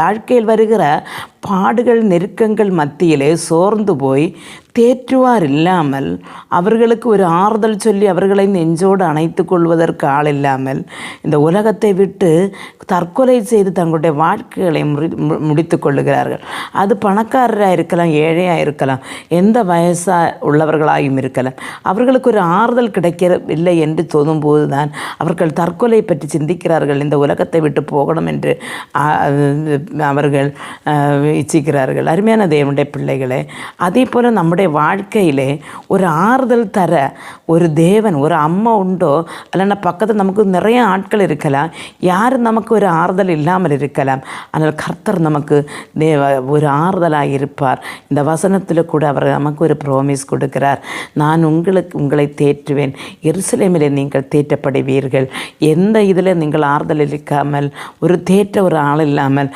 வாழ்க்கையில் வருகிற பாடுகள் நெருக்கங்கள் மத்தியிலே சோர்ந்து போய் தேற்றுவார் இல்லாமல், அவர்களுக்கு ஒரு ஆறுதல் சொல்லி அவர்களை நெஞ்சோடு அணைத்து கொள்வதற்கு ஆள் இல்லாமல் இந்த உலகத்தை விட்டு தற்கொலை செய்து தங்களுடைய வாழ்க்கைகளை முடித்து கொள்ளுகிறார்கள். அது பணக்காரராக இருக்கலாம், ஏழையாக இருக்கலாம், எந்த வயசாக உள்ளவர்களாயும் இருக்கலாம். அவர்களுக்கு ஒரு ஆறுதல் கிடைக்கவில்லை என்று தோணும்போது தான் அவர்கள் தற்கொலை பற்றி சிந்திக்கிறார்கள். இந்த உலகத்தை விட்டு போகணும் என்று அவர்கள் இச்சிக்கிறார்கள். அருமையான தேவனுடைய பிள்ளைகளே, அதே போல் நம்முடைய வாழ்க்கையிலே ஒரு ஆறுதல் தர ஒரு தேவன், ஒரு அம்மா உண்டோ, இல்லைன்னா பக்கத்தில் நமக்கு நிறைய ஆட்கள் இருக்கலாம், யாரும் நமக்கு ஒரு ஆறுதல் இல்லாமல் இருக்கலாம். ஆனால் கர்த்தர் நமக்கு ஒரு ஆறுதலாக இருப்பார். இந்த வசனத்தில் கூட அவர் நமக்கு ஒரு ப்ராமிஸ் கொடுக்கிறார். நான் உங்களை தேற்றுவேன், எருசலேமிலே நீங்கள் தேற்றப்படுவீர்கள். எந்த இதில் நீங்கள் ஆறுதல் இல்லாமல், ஒரு தேற்ற ஒரு ஆள் இல்லாமல்